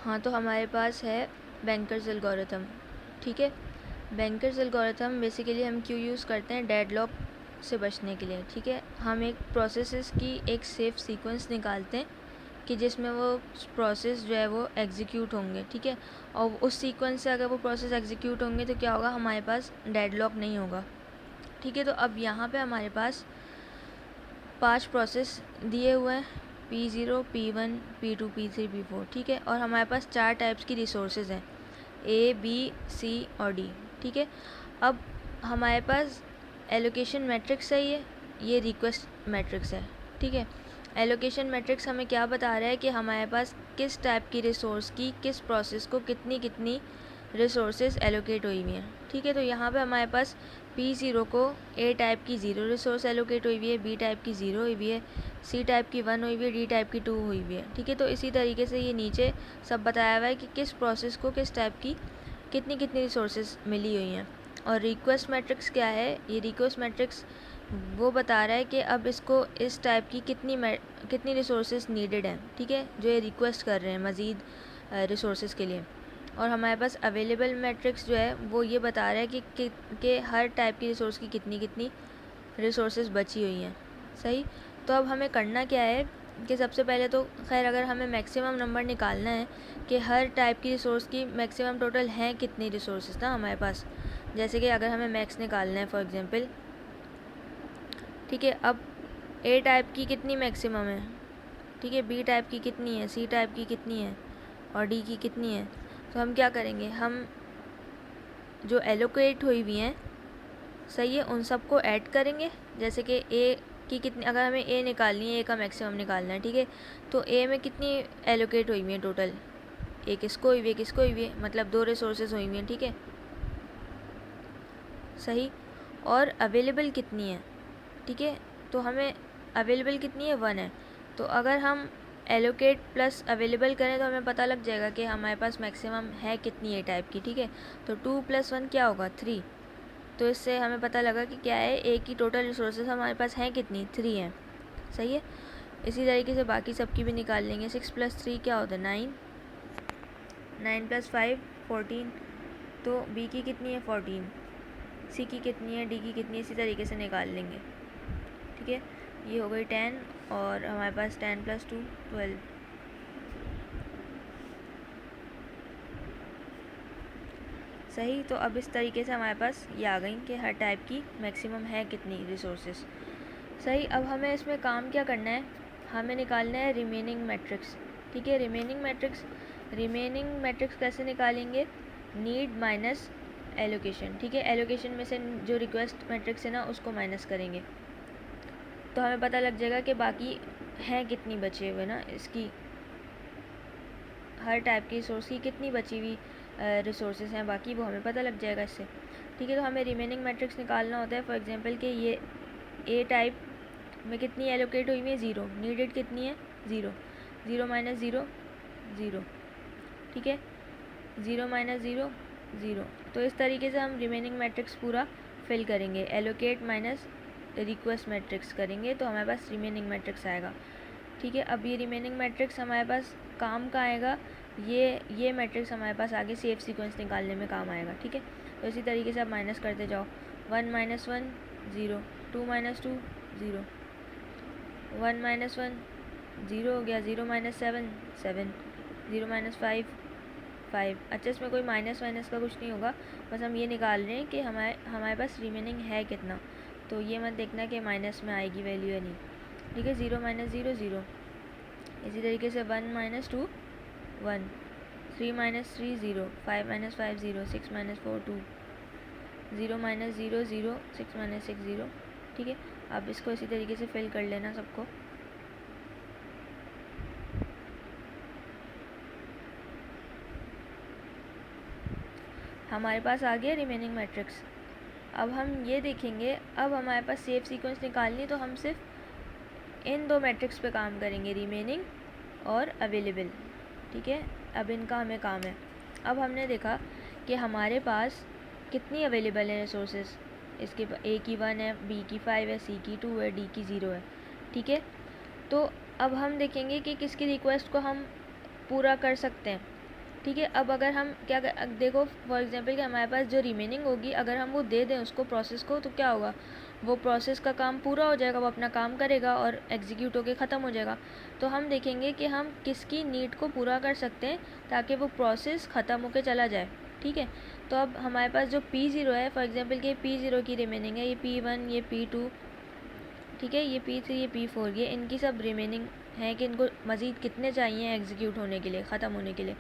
हाँ, तो हमारे पास है बैंकर्स एल्गोरिथम। ठीक है, बैंकर्स एल्गोरिथम बेसिकली हम क्यों यूज़ करते हैं, डेडलॉक से बचने के लिए। ठीक है, हम एक प्रोसेसेस की एक सेफ सीक्वेंस निकालते हैं कि जिसमें वो प्रोसेस जो है वो एग्जीक्यूट होंगे। ठीक है, और उस सीक्वेंस से अगर वो प्रोसेस एग्जीक्यूट होंगे तो क्या होगा, हमारे पास डेडलॉक नहीं होगा। ठीक है, तो अब यहाँ पे हमारे पास 5 प्रोसेस दिए हुए हैं, P0, P1, P2, P3, P4। ठीक है, और हमारे पास 4 टाइप्स की रिसोर्सेज हैं, A, B, C और D। ठीक है, अब हमारे पास एलोकेशन मैट्रिक्स है, ये रिक्वेस्ट मैट्रिक्स है। ठीक है, एलोकेशन मैट्रिक्स हमें क्या बता रहा है कि हमारे पास किस टाइप की रिसोर्स की किस प्रोसेस को कितनी कितनी रिसोर्सेज एलोकेट हुई हुई हैं। ठीक है, तो यहाँ पे हमारे पास P0 को A टाइप की 0 रिसोर्स एलोकेट हुई हुई है, B टाइप की 0 हुई हुई है, C टाइप की 1 हुई हुई है, D टाइप की 2 हुई हुई है। ठीक है, तो इसी तरीके से ये नीचे सब बताया हुआ है कि किस प्रोसेस को किस टाइप की कितनी कितनी रिसोर्सेज मिली हुई हैं। और रिक्वेस्ट मैट्रिक्स क्या है, ये रिक्वेस्ट मैट्रिक्स वो बता रहा है कि अब इसको इस टाइप की कितनी रिसोर्सेज नीडेड हैं। ठीक है, जो ये रिक्वेस्ट कर रहे हैं मज़ीद रिसोर्सेज के लिए। और हमारे पास अवेलेबल मैट्रिक्स जो है वो ये बता रहा है कि हर टाइप की रिसोर्स की कितनी कितनी रिसोर्सेज बची हुई हैं। सही, तो अब हमें करना क्या है कि सबसे पहले तो खैर अगर हमें मैक्सिमम नंबर निकालना है कि हर टाइप की रिसोर्स की मैक्सिमम टोटल हैं कितनी रिसोर्सेज ना हमारे पास, जैसे कि अगर हमें मैक्स निकालना है फॉर एग्जांपल। ठीक है, अब ए टाइप की कितनी मैक्सिमम है, ठीक है, बी टाइप की कितनी है, सी टाइप की कितनी है और डी की कितनी है। तो हम क्या करेंगे, हम जो एलोकेट हुई हुई हैं, सही है, उन सबको ऐड करेंगे। जैसे कि ए की कितनी, अगर हमें ए निकालनी है, ए का मैक्सिमम निकालना है, ठीक है, तो ए में कितनी एलोकेट हुई हुई है टोटल, एक इसको हुई हुई है, किसको हुई हुई है, मतलब 2 रिसोर्सेज हुई हुई हैं। ठीक है, सही, और अवेलेबल कितनी है, ठीक है, तो हमें अवेलेबल कितनी है, 1 है। तो अगर हम एलोकेट प्लस अवेलेबल करें तो हमें पता लग जाएगा कि हमारे पास मैक्सिमम है कितनी ए टाइप की। ठीक है, तो 2 + 1 क्या होगा, 3। तो इससे हमें पता लगा कि क्या है, ए की टोटल रिसोर्सेज हमारे पास हैं कितनी, 3 हैं। सही है, इसी तरीके से बाकी सबकी भी निकाल लेंगे। 6 + 3 क्या होता है, 9, 9 + 5 14। तो बी की कितनी है, 14, सी की कितनी है, डी की कितनी है, इसी तरीके से निकाल लेंगे। ठीक है, ये हो गई 10 और हमारे पास 10 + 2 12। सही, तो अब इस तरीके से हमारे पास ये आ गई कि हर टाइप की मैक्सिमम है कितनी रिसोर्सेज। सही, अब हमें इसमें काम क्या करना है, हमें निकालना है रिमेनिंग मैट्रिक्स। ठीक है, रिमेनिंग मैट्रिक्स कैसे निकालेंगे, नीड माइनस एलोकेशन। ठीक है, एलोकेशन में से जो रिक्वेस्ट मैट्रिक्स है ना उसको माइनस करेंगे तो हमें पता लग जाएगा कि बाकी हैं कितनी बचे हुए ना, इसकी हर टाइप की रिसोर्स की कितनी बची हुई रिसोर्सेज हैं बाकी, वो हमें पता लग जाएगा इससे। ठीक है, तो हमें रिमेनिंग मैट्रिक्स निकालना होता है फॉर एग्जांपल कि ये ए टाइप में कितनी एलोकेट हुई है, 0, नीडेड कितनी है, 0, 0 - 0 0। ठीक है, 0 - 0 0। तो इस तरीके से हम रिमेनिंग मैट्रिक्स पूरा फिल करेंगे, एलोकेट माइनस रिक्वेस्ट मैट्रिक्स करेंगे तो हमारे पास रिमेनिंग मैट्रिक्स आएगा। ठीक है, अब ये रिमेनिंग मैट्रिक्स हमारे पास काम का आएगा, ये मैट्रिक्स हमारे पास आगे सेफ सीक्वेंस निकालने में काम आएगा। ठीक है, तो इसी तरीके से आप माइनस करते जाओ, 1 - 1 0, 2 - 2 0, 1 - 1 0 हो गया, 0 - 7 7, 0 - 5 5। अच्छा, इसमें कोई माइनस वाइनस का कुछ नहीं होगा, बस हम ये निकाल रहे हैं कि हमारे पास रिमेनिंग है कितना। तो ये मत देखना कि माइनस में आएगी वैल्यू या नहीं। ठीक है, 0 - 0 0। इसी तरीके से 1 - 2 1, 3 - 3 0, 5 - 5 0, 6 - 4 2, 0 - 0 0, 6 - 6 0। ठीक है, अब इसको इसी तरीके से फिल कर लेना सबको। हमारे पास आ गया रिमेनिंग मैट्रिक्स। अब हम ये देखेंगे, अब हमारे पास सेफ सीक्वेंस निकालनी तो हम सिर्फ इन 2 मैट्रिक्स पे काम करेंगे, रिमेनिंग और अवेलेबल। ठीक है, अब इनका हमें काम है। अब हमने देखा कि हमारे पास कितनी अवेलेबल है रिसोर्सेज, इसके ए की 1 है, बी की 5 है, सी की 2 है, डी की 0 है। ठीक है, तो अब हम देखेंगे कि किसकी रिक्वेस्ट को हम पूरा कर सकते हैं। ठीक है। अब अगर हम देखो फॉर एग्जांपल कि हमारे पास जो रिमेनिंग होगी, अगर हम वो दे दें उसको प्रोसेस को, तो क्या होगा, वो प्रोसेस का काम पूरा हो जाएगा, वो अपना काम करेगा और एग्जीक्यूट होके ख़त्म हो जाएगा। तो हम देखेंगे कि हम किसकी नीड को पूरा कर सकते हैं ताकि वो प्रोसेस ख़त्म होके चला जाए। ठीक है। तो अब हमारे पास जो P0 है, फॉर एग्जांपल कि P0 की रिमेनिंग है, ये P1, ये P2, ठीक है, ये P3, ये P4, ये इनकी सब रिमेनिंग है कि इनको मज़ीद कितने चाहिए एग्जीक्यूट होने के लिए, ख़त्म होने के लिए।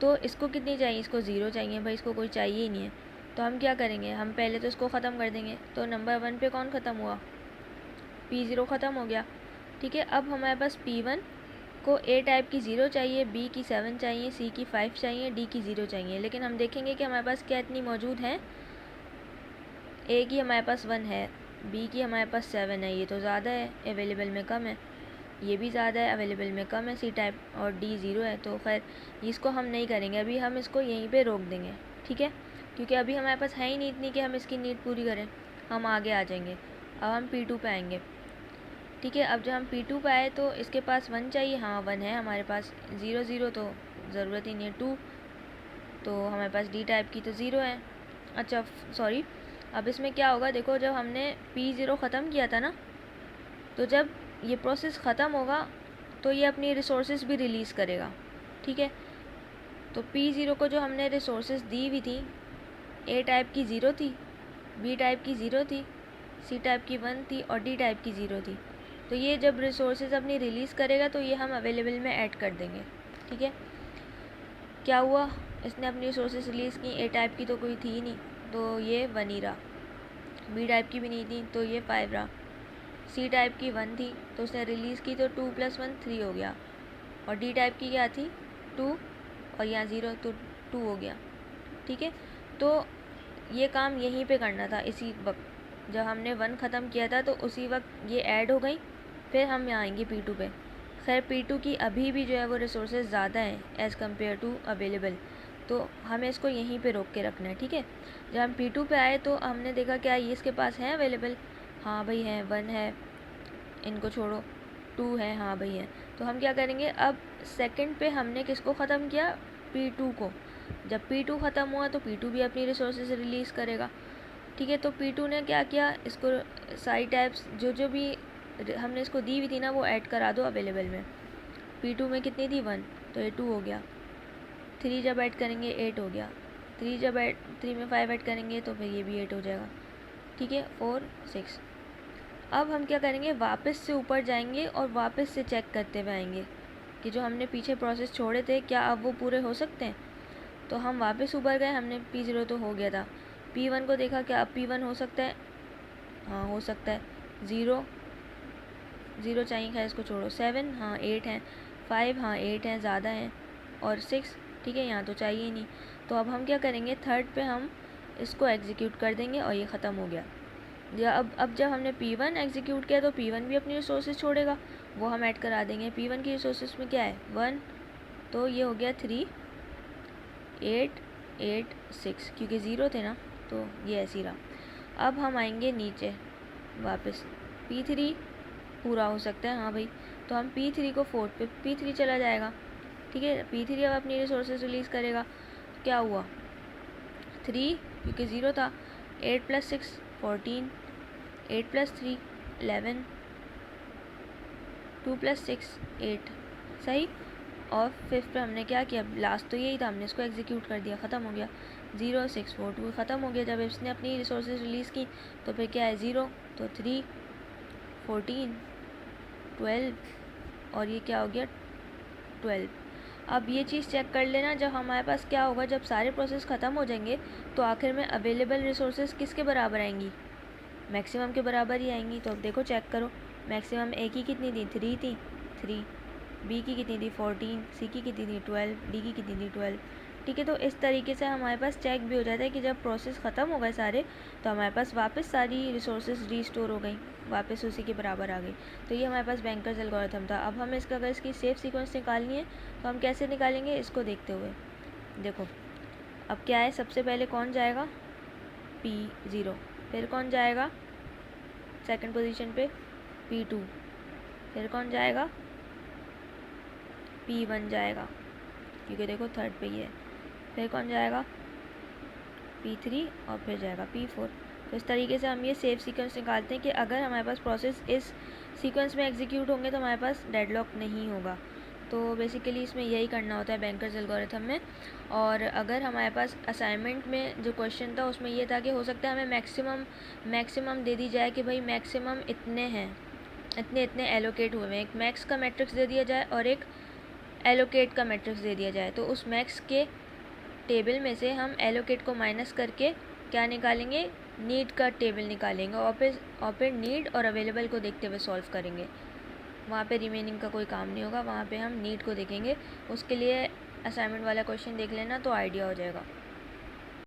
तो इसको कितनी चाहिए, इसको 0 चाहिए, भाई इसको कोई चाहिए ही नहीं है। तो हम क्या करेंगे, हम पहले तो इसको ख़त्म कर देंगे। तो नंबर 1 पे कौन ख़त्म हुआ, P0 ख़त्म हो गया। ठीक है। अब हमारे पास P1 को A टाइप की 0 चाहिए, B की 7 चाहिए, C की 5 चाहिए, D की 0 चाहिए। लेकिन हम देखेंगे कि हमारे पास क्या इतनी मौजूद है, A की हमारे पास 1 है, B की हमारे पास 7 है, ये तो ज़्यादा है, अवेलेबल में कम है, ये भी ज़्यादा है, अवेलेबल में कम है, C टाइप, और D 0 है। तो खैर इसको हम नहीं करेंगे, अभी हम इसको यहीं पे रोक देंगे। ठीक है, क्योंकि अभी हमारे पास है ही नहीं इतनी कि हम इसकी नीड पूरी करें, हम आगे आ जाएंगे। अब हम P2 पे आएंगे। ठीक है। अब जब हम P2 पे आए तो इसके पास 1 चाहिए, हाँ 1 है हमारे पास, 0 0 तो ज़रूरत ही नहीं है, 2 तो हमारे पास D टाइप की तो 0 है। अच्छा सॉरी, अब इसमें क्या होगा, देखो जब हमने P0 ख़त्म किया था ना, तो जब ये प्रोसेस ख़त्म होगा तो ये अपनी रिसोर्सेज भी रिलीज़ करेगा। ठीक है। तो P0 को जो हमने रिसोर्सेज दी हुई थी, A टाइप की 0 थी, B टाइप की 0 थी, C टाइप की 1 थी और D टाइप की 0 थी। तो ये जब रिसोर्सेज अपनी रिलीज़ करेगा तो ये हम अवेलेबल में ऐड कर देंगे। ठीक है। क्या हुआ, इसने अपनी रिसोर्सेज रिलीज़ की, A टाइप की तो कोई थी ही नहीं तो ये 1 ही रहा, B टाइप की भी नहीं थी तो ये 5 रहा, C टाइप की 1 थी तो उसने रिलीज़ की तो 2 + 1 3 हो गया, और D टाइप की क्या थी 2 और यहाँ 0 तो 2 हो गया। ठीक है। तो ये काम यहीं पे करना था, इसी वक्त जब हमने 1 ख़त्म किया था तो उसी वक्त ये ऐड हो गई। फिर हम यहाँ आएंगे P2 पे। खैर P2 की अभी भी जो है वो रिसोर्सेज ज़्यादा हैं एज़ कम्पेयर टू अवेलेबल, तो हमें इसको यहीं पे रोक के रखना है। ठीक है। जब हम P2 पे आए तो हमने देखा क्या ये इसके पास है अवेलेबल, हाँ भाई है, 1 है, इनको छोड़ो, 2 है, हाँ भाई है। तो हम क्या करेंगे, अब सेकंड पे हमने किसको ख़त्म किया, P2 को। जब P2 ख़त्म हुआ तो P2 भी अपनी रिसोर्सेज रिलीज़ करेगा। ठीक है। तो P2 ने क्या किया, इसको सारी टाइप्स जो भी हमने इसको दी हुई थी ना वो ऐड करा दो अवेलेबल में। P2 में कितनी थी 1 तो ये 2 हो गया, 3 जब ऐड करेंगे 8 हो गया, 3 में 5 ऐड करेंगे तो फिर ये भी 8 हो जाएगा। ठीक है, 4 6। अब हम क्या करेंगे, वापस से ऊपर जाएंगे और वापस से चेक करते हुए आएंगे कि जो हमने पीछे प्रोसेस छोड़े थे क्या अब वो पूरे हो सकते हैं। तो हम वापस ऊपर गए, हमने P0 तो हो गया था, P1 को देखा क्या अब P1 हो सकता है, हाँ हो सकता है, 0 0 चाहिए, खैर इसको छोड़ो, 7 हाँ 8 हैं, 5 हाँ 8 हैं, ज़्यादा हैं, और 6 ठीक है यहाँ तो चाहिए ही नहीं। तो अब हम क्या करेंगे, थर्ड पे हम इसको एग्जीक्यूट कर देंगे और ये ख़त्म हो गया। या अब जब हमने P1 एग्जीक्यूट किया तो P1 भी अपनी रिसोर्सेज छोड़ेगा, वो हम ऐड करा देंगे। P1 की रिसोर्सेज में क्या है 1, तो ये हो गया 3 8 8 6, क्योंकि 0 थे ना तो ये ऐसे ही रहा। अब हम आएंगे नीचे वापस, P3 पूरा हो सकता है, हाँ भाई, तो हम P3 को 4 पे, P3 चला जाएगा। ठीक है। P3 अब अपनी रिसोर्सेज रिलीज़ करेगा, क्या हुआ 3 क्योंकि 0 था, 8 + 6 14, 8 + 3 11, 2 + 6 8, सही। और फिफ्थ पे हमने क्या किया, लास्ट तो यही था, हमने इसको एग्जीक्यूट कर दिया, ख़त्म हो गया, 0 6 4 2 ख़त्म हो गया। जब इसने अपनी रिसोर्सेज रिलीज़ की तो फिर क्या है 0 तो 3 14 12 और ये क्या हो गया 12। अब ये चीज़ चेक कर लेना, जब हमारे पास क्या होगा, जब सारे प्रोसेस ख़त्म हो जाएंगे तो आखिर में अवेलेबल रिसोर्सेज किसके बराबर आएंगी, मैक्सिमम के बराबर ही आएंगी। तो अब देखो चेक करो, मैक्सिमम ए की कितनी थी 3 थी, 3, बी की कितनी थी 14, सी की कितनी थी 12, डी की कितनी थी 12। ठीक है। तो इस तरीके से हमारे पास चेक भी हो जाता है कि जब प्रोसेस ख़त्म हो गए सारे तो हमारे पास वापस सारी रिसोर्सेज रीस्टोर हो गई, वापस उसी के बराबर आ गई। तो ये हमारे पास बैंकर्स एल्गोरिथम था। अब हम इसका अगर इसकी सेफ सीक्वेंस निकालनी है तो हम कैसे निकालेंगे, इसको देखते हुए देखो। अब क्या है, सबसे पहले कौन जाएगा P0, फिर कौन जाएगा सेकंड पोजीशन पे P2, फिर कौन जाएगा P1 जाएगा, क्योंकि देखो थर्ड पे ही है, फिर कौन जाएगा, P3 और फिर जाएगा P4। तो इस तरीके से हम ये सेफ सीक्वेंस निकालते हैं कि अगर हमारे पास प्रोसेस इस सीक्वेंस में एग्जीक्यूट होंगे तो हमारे पास डेडलॉक नहीं होगा। तो बेसिकली इसमें यही करना होता है बैंकर्स एल्गोरिथम में। और अगर हमारे पास असाइनमेंट में जो क्वेश्चन था उसमें ये था कि हो सकता है हमें मैक्सिमम दे दी जाए कि भाई मैक्सिमम इतने हैं, इतने इतने एलोकेट हुए हैं, एक मैक्स का मैट्रिक्स दे दिया जाए और एक एलोकेट का मैट्रिक्स दे दिया जाए। तो उस मैक्स के टेबल में से हम एलोकेट को माइनस करके क्या निकालेंगे, नीड का टेबल निकालेंगे और फिर नीड और अवेलेबल को देखते हुए सॉल्व करेंगे। वहाँ पे रिमेनिंग का कोई काम नहीं होगा, वहाँ पे हम नीड को देखेंगे। उसके लिए असाइनमेंट वाला क्वेश्चन देख लेना तो आइडिया हो जाएगा।